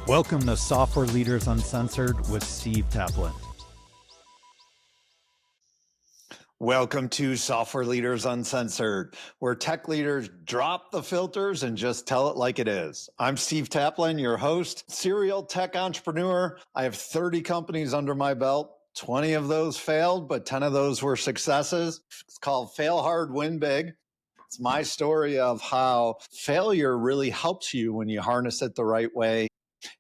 Welcome to Software Leaders Uncensored with Steve Taplin. Welcome to Software Leaders Uncensored, where tech leaders drop the filters and just tell it like it is. I'm Steve Taplin, your host, serial tech entrepreneur. I have 30 companies under my belt. 20 of those failed, but 10 of those were successes. It's called Fail Hard, Win Big. It's my story of how failure really helps you when you harness it the right way,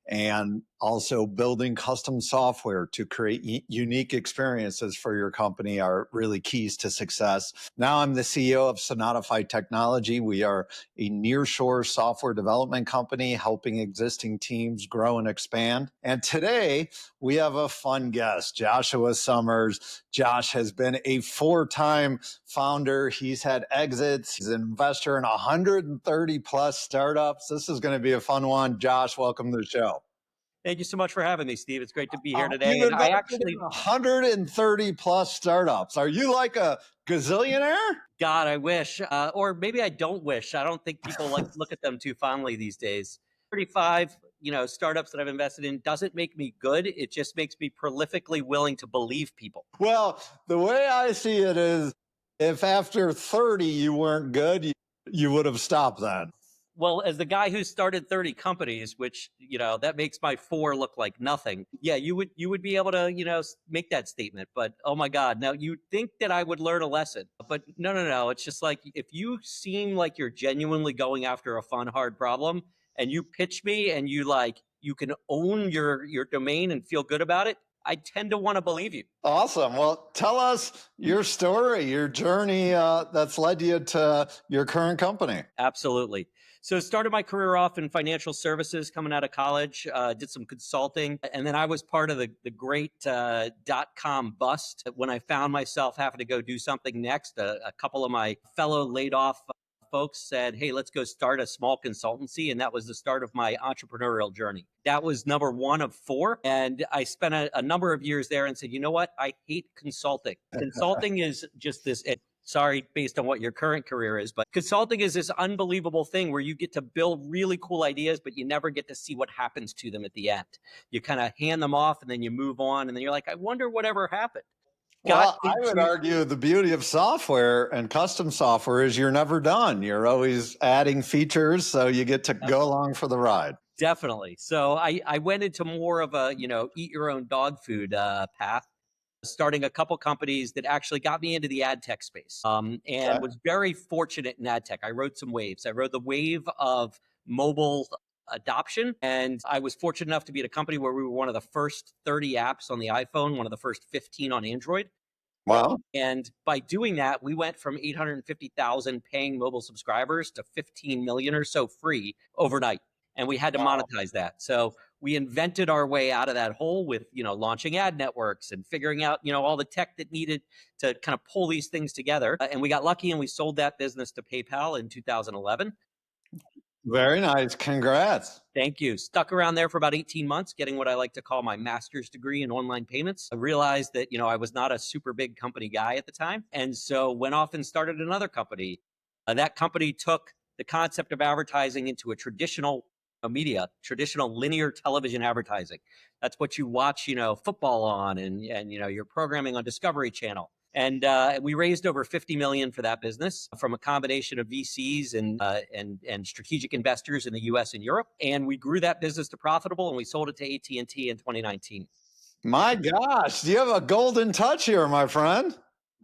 and also building custom software to create unique experiences for your company are really keys to success. Now I'm the CEO of Sonatify Technology. We are a nearshore software development company helping existing teams grow and expand. And today we have a fun guest, Joshua Summers. Josh has been a 4-time founder. He's had exits. He's an investor in 130 plus startups. This is going to be a fun one. Josh, welcome to the show. Thank you so much for having me, Steve. It's great to be here today. You've invested in 130 plus startups. Are you like a gazillionaire? God, I wish, or maybe I don't wish. I don't think people look at them too fondly these days. 35, startups that I've invested in doesn't make me good. It just makes me prolifically willing to believe people. Well, the way I see it is, if after 30 you weren't good, you would have stopped then. Well, as the guy who started 30 companies, which, that makes my 4 look like nothing. Yeah, you would be able to, make that statement. But oh my God, now you'd think that I would learn a lesson. But no. It's just like, if you seem like you're genuinely going after a fun, hard problem and you pitch me and you can own your domain and feel good about it, I tend to want to believe you. Awesome. Well, tell us your story, your journey that's led you to your current company. Absolutely. So started my career off in financial services coming out of college, did some consulting, and then I was part of the great dot-com bust when I found myself having to go do something next. A couple of my fellow laid off folks said, hey, let's go start a small consultancy. And that was the start of my entrepreneurial journey. That was number 1 of 4. And I spent a number of years there and said, you know what? I hate consulting. Consulting is just this... Sorry, based on what your current career is, but consulting is this unbelievable thing where you get to build really cool ideas, but you never get to see what happens to them at the end. You kind of hand them off and then you move on. And then you're like, I wonder whatever happened. Well, I would argue the beauty of software and custom software is you're never done. You're always adding features, so you get to go along for the ride. Definitely. So I went into more of a, eat your own dog food path, starting a couple companies that actually got me into the ad tech space, and was very fortunate in ad tech. I rode some waves. I rode the wave of mobile adoption, and I was fortunate enough to be at a company where we were one of the first 30 apps on the iPhone, one of the first 15 on Android. Wow. And by doing that, we went from 850,000 paying mobile subscribers to 15 million or so free overnight. And we had to monetize that. So we invented our way out of that hole with, launching ad networks and figuring out, all the tech that needed to kind of pull these things together. And we got lucky and we sold that business to PayPal in 2011. Very nice. Congrats. Thank you. Stuck around there for about 18 months, getting what I like to call my master's degree in online payments. I realized that, I was not a super big company guy at the time. And so went off and started another company. That company took the concept of advertising into a traditional media, traditional linear television advertising. That's what you watch, football on and your programming on Discovery Channel. And we raised over 50 million for that business from a combination of VCs and strategic investors in the US and Europe. And we grew that business to profitable, and we sold it to AT&T in 2019. My gosh, do you have a golden touch here, my friend?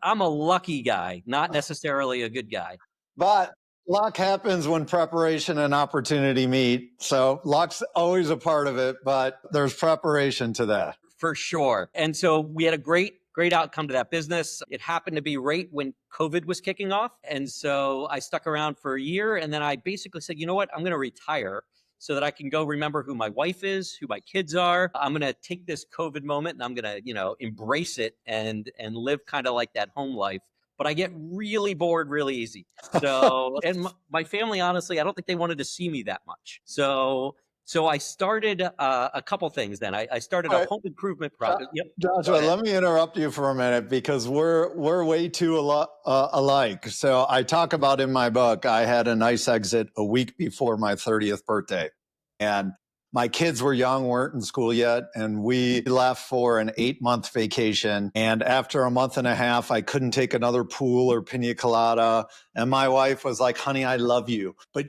I'm a lucky guy, not necessarily a good guy. But luck happens when preparation and opportunity meet. So luck's always a part of it, but there's preparation to that. For sure. And so we had a great outcome to that business. It happened to be right when COVID was kicking off. And so I stuck around for a year, and then I basically said, you know what, I'm going to retire so that I can go remember who my wife is, who my kids are. I'm going to take this COVID moment and I'm going to, embrace it and live kind of like that home life. But I get really bored really easy. So, and my family, honestly, I don't think they wanted to see me that much. So I started a couple things then. I started a home improvement project. Yep. Joshua, let me interrupt you for a minute because we're way too alike. So I talk about in my book, I had a nice exit a week before my 30th birthday. And My kids were young, weren't in school yet, and we left for an 8-month vacation. And after a month and a half, I couldn't take another pool or pina colada. And my wife was like, honey, I love you, but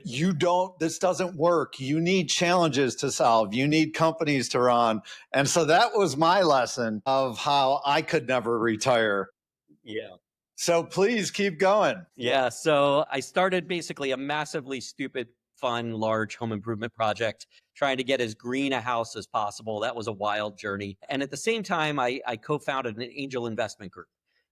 this doesn't work. You need challenges to solve. You need companies to run. And so that was my lesson of how I could never retire. Yeah. So please keep going. Yeah. So I started basically a massively stupid, fun, large home improvement project, trying to get as green a house as possible. That was a wild journey. And at the same time, I co-founded an angel investment group.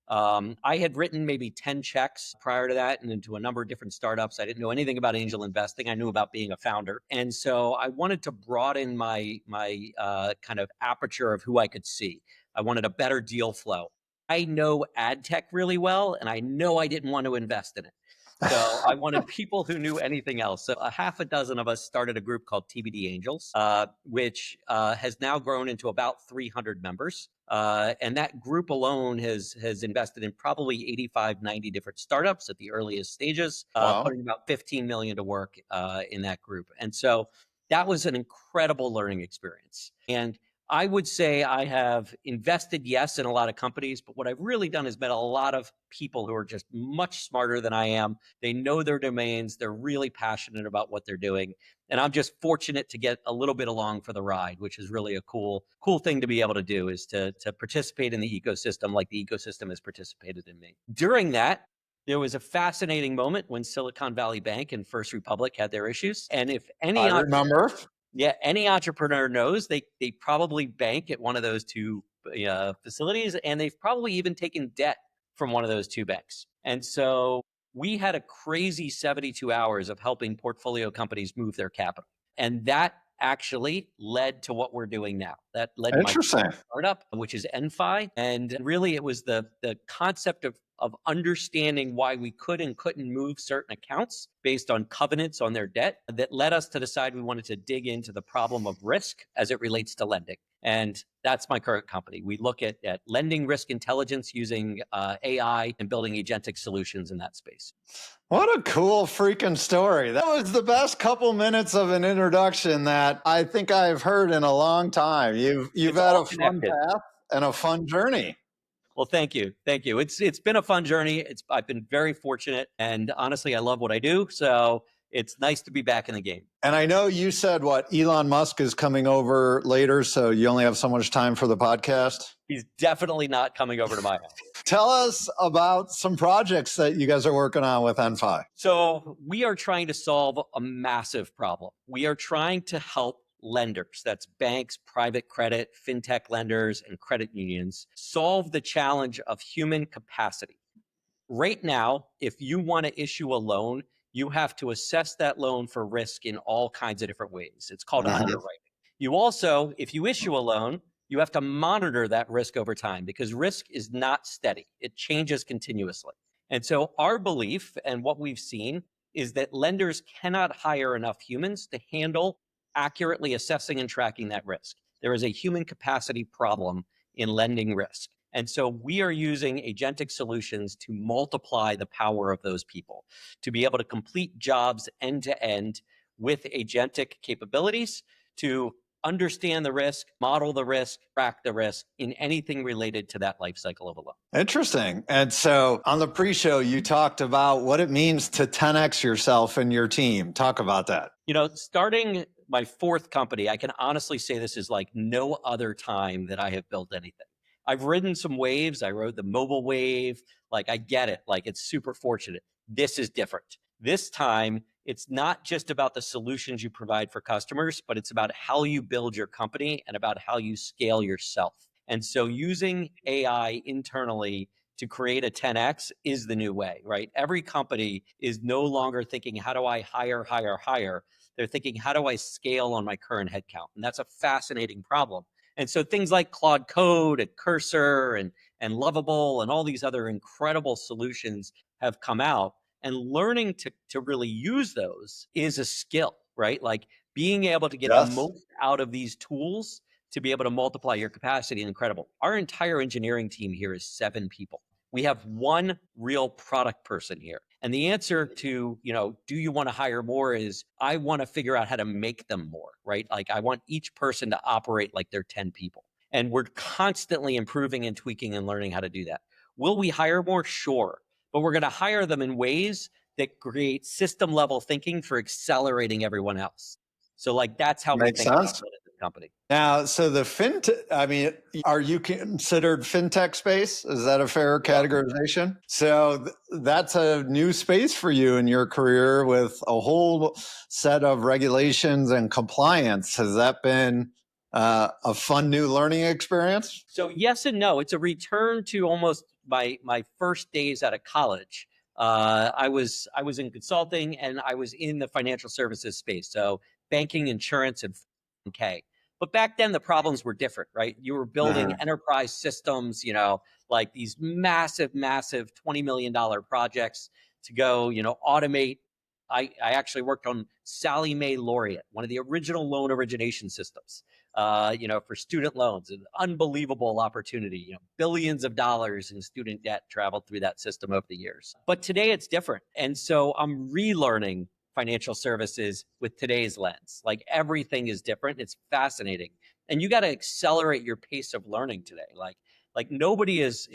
I had written maybe 10 checks prior to that and into a number of different startups. I didn't know anything about angel investing. I knew about being a founder. And so I wanted to broaden my kind of aperture of who I could see. I wanted a better deal flow. I know ad tech really well, and I know I didn't want to invest in it. So I wanted people who knew anything else. So a half a dozen of us started a group called TBD Angels, which has now grown into about 300 members. And that group alone has invested in probably 85, 90 different startups at the earliest stages, Wow. putting about 15 million to work in that group. And so that was an incredible learning experience. And I would say I have invested, yes, in a lot of companies, but what I've really done is met a lot of people who are just much smarter than I am. They know their domains. They're really passionate about what they're doing. And I'm just fortunate to get a little bit along for the ride, which is really a cool thing to be able to do, is to participate in the ecosystem like the ecosystem has participated in me. During that, there was a fascinating moment when Silicon Valley Bank and First Republic had their issues. And if any I remember. Yeah, any entrepreneur knows they probably bank at one of those two facilities, and they've probably even taken debt from one of those two banks. And so we had a crazy 72 hours of helping portfolio companies move their capital. And that actually led to what we're doing now. That led to my Interesting. startup, which is Enphi. And really it was the concept of understanding why we could and couldn't move certain accounts based on covenants on their debt that led us to decide we wanted to dig into the problem of risk as it relates to lending. And that's my current company. We look at lending risk intelligence using AI and building agentic solutions in that space. What a cool freaking story. That was the best couple minutes of an introduction that I think I've heard in a long time. You've had a fun path and a fun journey. Well, thank you. Thank you. It's been a fun journey. I've been very fortunate, and honestly, I love what I do. So it's nice to be back in the game. And I know you said Elon Musk is coming over later, so you only have so much time for the podcast. He's definitely not coming over to my house. Tell us about some projects that you guys are working on with Enphi. So we are trying to solve a massive problem. We are trying to help lenders, that's banks, private credit, fintech lenders, and credit unions, solve the challenge of human capacity. Right now, if you want to issue a loan, you have to assess that loan for risk in all kinds of different ways. It's called underwriting. You also, if you issue a loan, you have to monitor that risk over time because risk is not steady. It changes continuously. And so our belief and what we've seen is that lenders cannot hire enough humans to handle accurately assessing and tracking that risk. There is a human capacity problem in lending risk. And so we are using agentic solutions to multiply the power of those people, to be able to complete jobs end to end with agentic capabilities to understand the risk, model the risk, track the risk in anything related to that life cycle of a loan. Interesting. And so on the pre-show, you talked about what it means to 10x yourself and your team. Talk about that. Starting my fourth company, I can honestly say this is like no other time that I have built anything. I've ridden some waves. I rode the mobile wave. I get it. It's super fortunate. This is different. This time, it's not just about the solutions you provide for customers, but it's about how you build your company and about how you scale yourself. And so using AI internally to create a 10x is the new way, right? Every company is no longer thinking, how do I hire? They're thinking, how do I scale on my current headcount? And that's a fascinating problem. And so things like Claude Code and Cursor and Lovable and all these other incredible solutions have come out. And learning to really use those is a skill, right? Being able to get the most out of these tools to be able to multiply your capacity is incredible. Our entire engineering team here is 7 people. We have one real product person here. And the answer to, do you want to hire more is I want to figure out how to make them more, right? Like I want each person to operate like they're 10 people. And we're constantly improving and tweaking and learning how to do that. Will we hire more? Sure. But we're going to hire them in ways that create system level thinking for accelerating everyone else. So like that's how we Makes think about sense. it at the company. Now, so the are you considered fintech space? Is that a fair categorization? So that's a new space for you in your career with a whole set of regulations and compliance. Has that been a fun new learning experience? So yes and no. It's a return to almost my first days out of college. I was in consulting and I was in the financial services space. So banking, insurance, and 10K. But back then the problems were different, right? You were building enterprise systems, like these massive $20 million projects to go, automate. I actually worked on Sally Mae Laureate, one of the original loan origination systems. For student loans, an unbelievable opportunity, billions of dollars in student debt traveled through that system over the years. But today it's different. And so I'm relearning financial services with today's lens. Like everything is different. It's fascinating. And you got to accelerate your pace of learning today. Like nobody is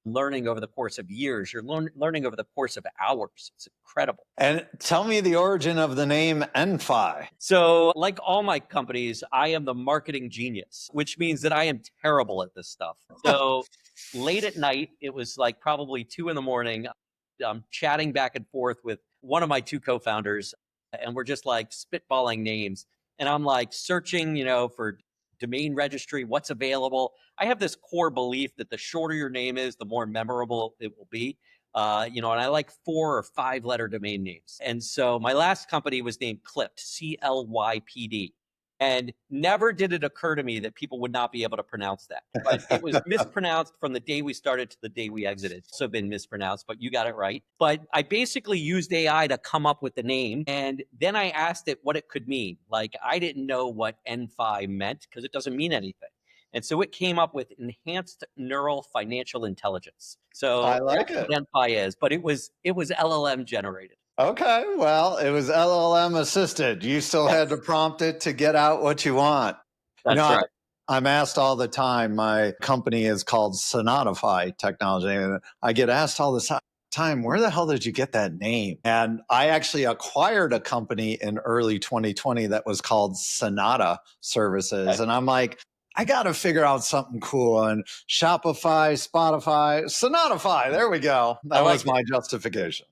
learning over the course of years. You're learning over the course of hours. It's incredible. And tell me the origin of the name Enphi. So like all my companies, I am the marketing genius, which means that I am terrible at this stuff. So late at night, it was like probably 2 a.m. I'm chatting back and forth with one of my 2 co-founders, and we're just like spitballing names. And I'm like searching, for domain registry, what's available. I have this core belief that the shorter your name is, the more memorable it will be. And I like 4 or 5 letter domain names. And so my last company was named Clipped, CLYPD. And never did it occur to me that people would not be able to pronounce that. But it was mispronounced from the day we started to the day we exited. So been mispronounced, but you got it right. But I basically used AI to come up with the name. And then I asked it what it could mean. Like I didn't know what EnFi meant because it doesn't mean anything. And so it came up with enhanced neural financial intelligence. So I like that's it. what EnFi is, but it was LLM generated. Okay, well, it was LLM assisted. You still had to prompt it to get out what you want. That's right. I'm asked all the time. My company is called Sonatify Technology. And I get asked all the time, where the hell did you get that name? And I actually acquired a company in early 2020 that was called Sonata Services. Okay. And I'm like, I got to figure out something cool. And Shopify, Spotify, Sonatify, there we go. That was my justification.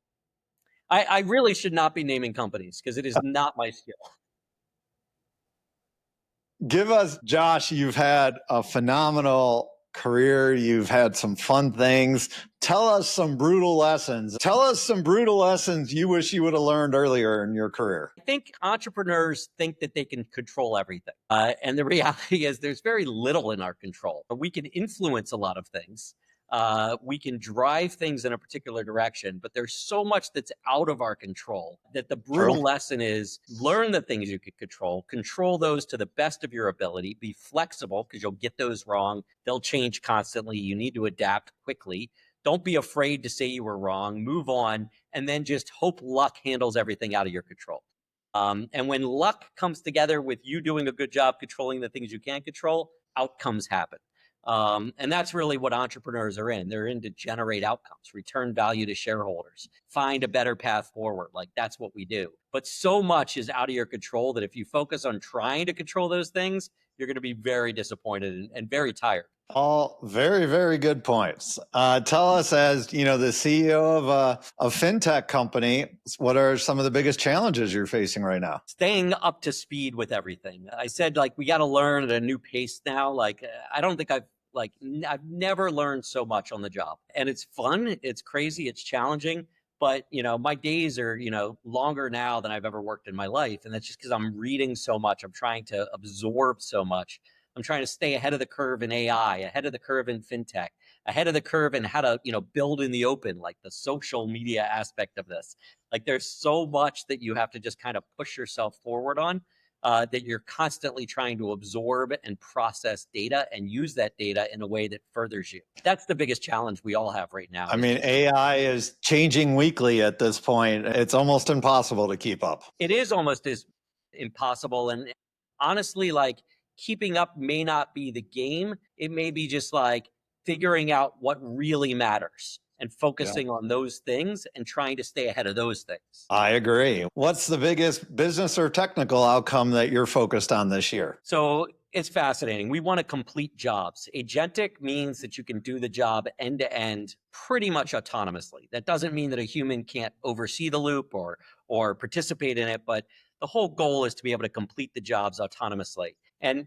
I really should not be naming companies because it is not my skill. Give us, Josh, you've had a phenomenal career. You've had some fun things. Tell us some brutal lessons. Tell us some brutal lessons you wish you would have learned earlier in your career. I think entrepreneurs think that they can control everything. And the reality is there's very little in our control. We can influence a lot of things. We can drive things in a particular direction, but there's so much that's out of our control that the brutal lesson is learn the things you can control those to the best of your ability, be flexible because you'll get those wrong. They'll change constantly. You need to adapt quickly. Don't be afraid to say you were wrong, move on, and then just hope luck handles everything out of your control. And when luck comes together with you doing a good job controlling the things you can't control, outcomes happen. And that's really what entrepreneurs are in. They're in to generate outcomes, return value to shareholders, find a better path forward. Like that's what we do. But so much is out of your control that if you focus on trying to control those things, you're going to be very disappointed and very tired. All very, very good points. Tell us, as you know, the CEO of a FinTech company, what are some of the biggest challenges you're facing right now? Staying up to speed with everything. I said, like, we got to learn at a new pace now. Like, I don't think I've never learned so much on the job. And it's fun. It's crazy. It's challenging. But, my days are, longer now than I've ever worked in my life. And that's just because I'm reading so much. I'm trying to absorb so much. I'm trying to stay ahead of the curve in AI, ahead of the curve in FinTech, ahead of the curve in how to, build in the open, like the social media aspect of this. Like there's so much that you have to just kind of push yourself forward on. that you're constantly trying to absorb and process data and use that data in a way that furthers you. That's the biggest challenge we all have right now. I mean, AI is changing weekly at this point. It's almost impossible to keep up. It is almost as impossible. And honestly, like keeping up may not be the game. It may be just like figuring out what really matters and focusing on those things and trying to stay ahead of those things. I agree. What's the biggest business or technical outcome that you're focused on this year? So it's fascinating. We want to complete jobs. Agentic means that you can do the job end to end pretty much autonomously. That doesn't mean that a human can't oversee the loop or participate in it, but the whole goal is to be able to complete the jobs autonomously. And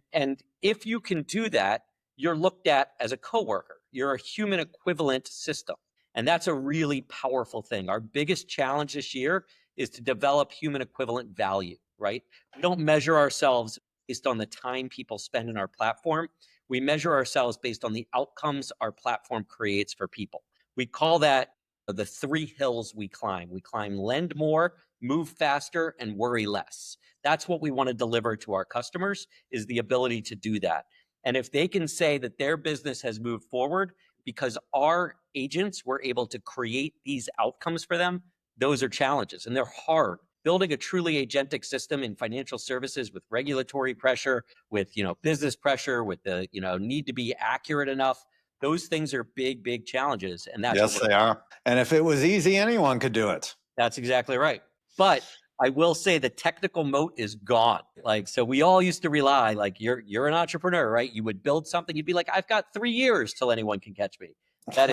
if you can do that, you're looked at as a coworker. You're a human equivalent system. And that's a really powerful thing. Our biggest challenge this year is to develop human equivalent value, right? We don't measure ourselves based on the time people spend in our platform. We measure ourselves based on the outcomes our platform creates for people. We call that the 3 hills we climb. We climb lend more, move faster, and worry less. That's what we want to deliver to our customers, is the ability to do that. And if they can say that their business has moved forward because our agents were able to create these outcomes for them, those are challenges and they're hard. Building a truly agentic system in financial services with regulatory pressure, with business pressure, with the need to be accurate enough, those things are big, big challenges. And that's yes, they are. And if it was easy, anyone could do it. That's exactly right. But I will say the technical moat is gone. So we all used to rely, you're an entrepreneur, right? You would build something, you'd be like, I've got 3 years till anyone can catch me. That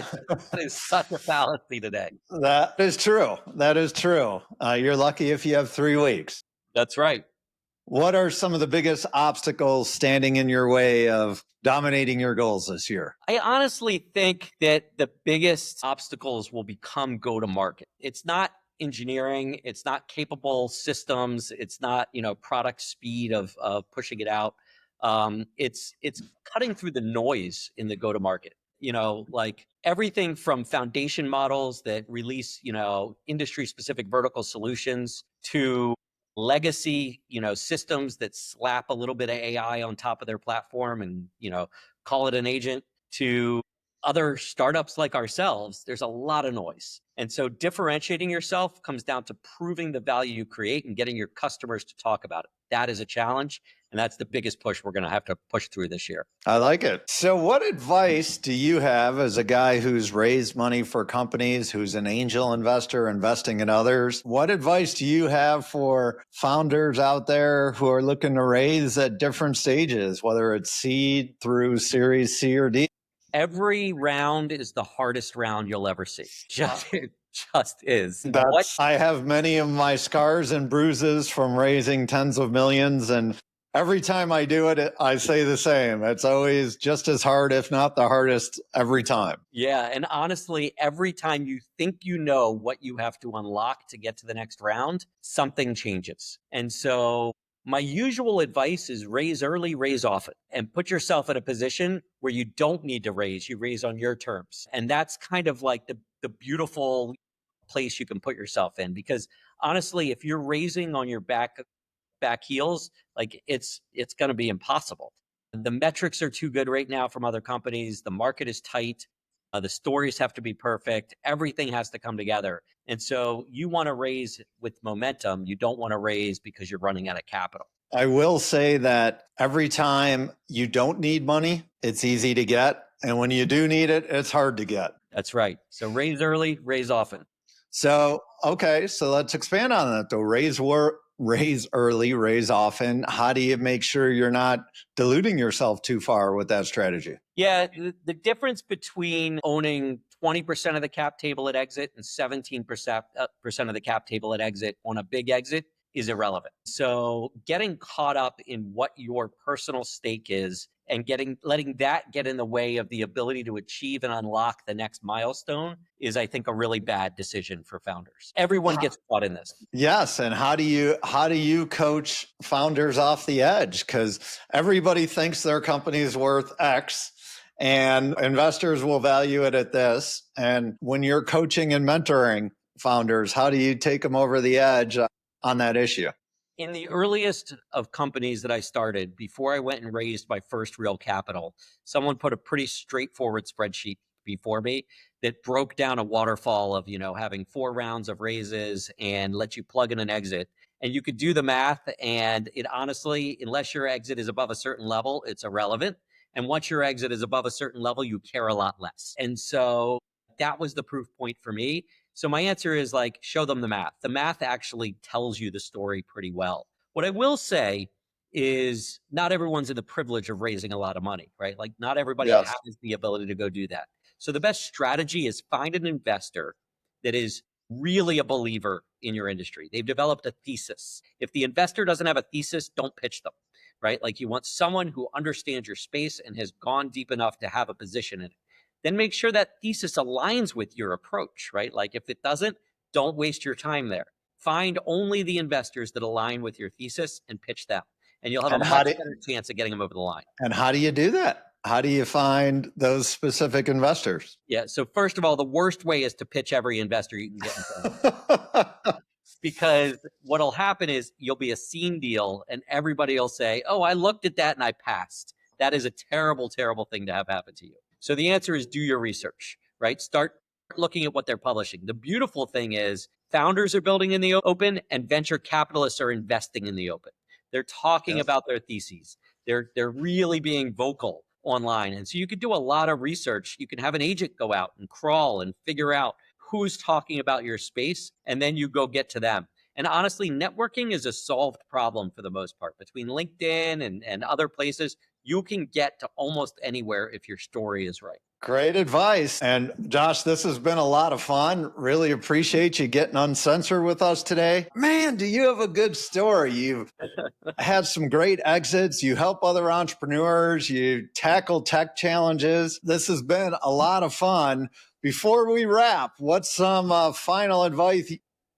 is such a fallacy today. That is true. That is true. You're lucky if you have 3 weeks. That's right. What are some of the biggest obstacles standing in your way of dominating your goals this year? I honestly think that the biggest obstacles will become go-to-market. It's not engineering, it's not capable systems, it's not product speed of pushing it out. It's cutting through the noise in the go-to-market. Everything from foundation models that release industry specific vertical solutions to legacy systems that slap a little bit of AI on top of their platform and call it an agent, to other startups like ourselves. There's a lot of noise. And so differentiating yourself comes down to proving the value you create and getting your customers to talk about it. That is a challenge. And that's the biggest push we're going to have to push through this year. I like it. So what advice do you have as a guy who's raised money for companies, who's an angel investor investing in others? What advice do you have for founders out there who are looking to raise at different stages, whether it's seed through Series C or D? Every round is the hardest round you'll ever see. It just is. I have many of my scars and bruises from raising tens of millions, and every time I do it, I say the same. It's always just as hard, if not the hardest, every time. Yeah. And honestly, every time you think you know what you have to unlock to get to the next round, something changes. And so my usual advice is raise early, raise often, and put yourself in a position where you don't need to raise, you raise on your terms. And that's kind of like the beautiful place you can put yourself in, because honestly, if you're raising on your back heels, it's going to be impossible. The metrics are too good right now from other companies. The market is tight. The stories have to be perfect. Everything has to come together. And so you want to raise with momentum. You don't want to raise because you're running out of capital. I will say that every time you don't need money, it's easy to get. And when you do need it, it's hard to get. That's right. So raise early, raise often. So, okay. So let's expand on that though. Raise early, raise often. How do you make sure you're not diluting yourself too far with that strategy? Yeah, the difference between owning 20% of the cap table at exit and 17% of the cap table at exit on a big exit is irrelevant. So getting caught up in what your personal stake is and letting that get in the way of the ability to achieve and unlock the next milestone is, I think, a really bad decision for founders. Everyone gets caught in this. Yes. And how do you coach founders off the edge? Because everybody thinks their company is worth X and investors will value it at this. And when you're coaching and mentoring founders, how do you take them over the edge on that issue? In the earliest of companies that I started, before I went and raised my first real capital, someone put a pretty straightforward spreadsheet before me that broke down a waterfall of, having 4 rounds of raises and let you plug in an exit. And you could do the math, and it honestly, unless your exit is above a certain level, it's irrelevant. And once your exit is above a certain level, you care a lot less. And so that was the proof point for me. So my answer is show them the math. The math actually tells you the story pretty well. What I will say is not everyone's in the privilege of raising a lot of money, right? Not everybody Yes. has the ability to go do that. So the best strategy is find an investor that is really a believer in your industry. They've developed a thesis. If the investor doesn't have a thesis, don't pitch them, right? You want someone who understands your space and has gone deep enough to have a position in it. Then make sure that thesis aligns with your approach, right? If it doesn't, don't waste your time there. Find only the investors that align with your thesis and pitch them. And you'll have And a much better chance of getting them over the line. And how do you do that? How do you find those specific investors? Yeah. So first of all, the worst way is to pitch every investor you can get in front of. Because what'll happen is you'll be a scene deal and everybody will say, oh, I looked at that and I passed. That is a terrible, terrible thing to have happen to you. So the answer is do your research, right? Start looking at what they're publishing. The beautiful thing is founders are building in the open and venture capitalists are investing in the open. They're talking about their theses. They're really being vocal online. And so you could do a lot of research. You can have an agent go out and crawl and figure out who's talking about your space, and then you go get to them. And honestly, networking is a solved problem for the most part. Between LinkedIn and other places, you can get to almost anywhere if your story is right. Great advice. And Josh, this has been a lot of fun. Really appreciate you getting uncensored with us today. Man, do you have a good story? You've had some great exits. You help other entrepreneurs. You tackle tech challenges. This has been a lot of fun. Before we wrap, what's some final advice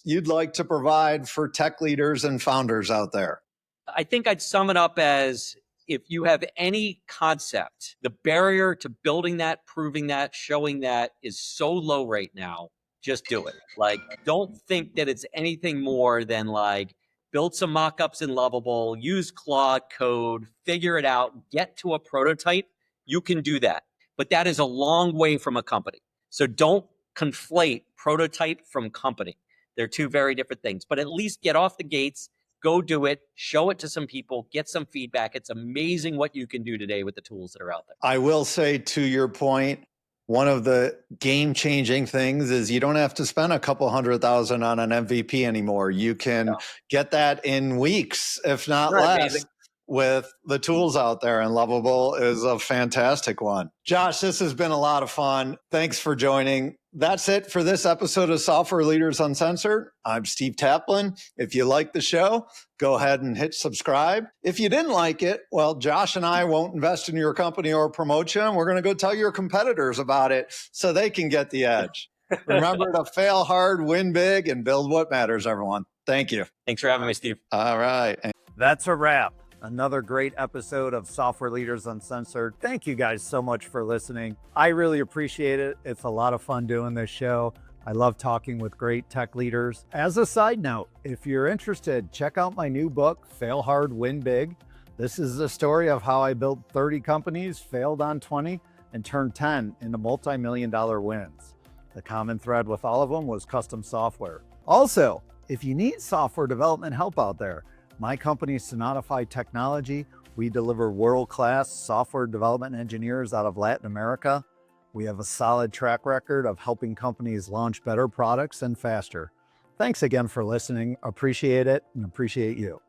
you'd like to provide for tech leaders and founders out there? I think I'd sum it up as if you have any concept, the barrier to building that, proving that, showing that is so low right now, just do it. Don't think that it's anything more than build some mock-ups in Lovable, use Claude code, figure it out, get to a prototype. You can do that. But that is a long way from a company. So don't conflate prototype from company. They're two very different things. But at least get off the gates, go do it, show it to some people, get some feedback. It's amazing what you can do today with the tools that are out there. I will say, to your point, one of the game-changing things is you don't have to spend a couple $100,000 on an MVP anymore. You can get that in weeks, if not less. Amazing. With the tools out there, and Lovable is a fantastic one. Josh, this has been a lot of fun. Thanks for joining. That's it for this episode of Software Leaders Uncensored. I'm Steve Taplin. If you like the show, go ahead and hit subscribe. If you didn't like it, well, Josh and I won't invest in your company or promote you, and we're going to go tell your competitors about it so they can get the edge. Remember to fail hard, win big, and build what matters, everyone. Thank you. Thanks for having me, Steve. All right. That's a wrap. Another great episode of Software Leaders Uncensored. Thank you guys so much for listening. I really appreciate it. It's a lot of fun doing this show. I love talking with great tech leaders. As a side note, if you're interested, check out my new book, Fail Hard, Win Big. This is the story of how I built 30 companies, failed on 20, and turned 10 into multi-million-dollar wins. The common thread with all of them was custom software. Also, if you need software development help out there, my company, Sonatify Technology, we deliver world-class software development engineers out of Latin America. We have a solid track record of helping companies launch better products and faster. Thanks again for listening. Appreciate it and appreciate you.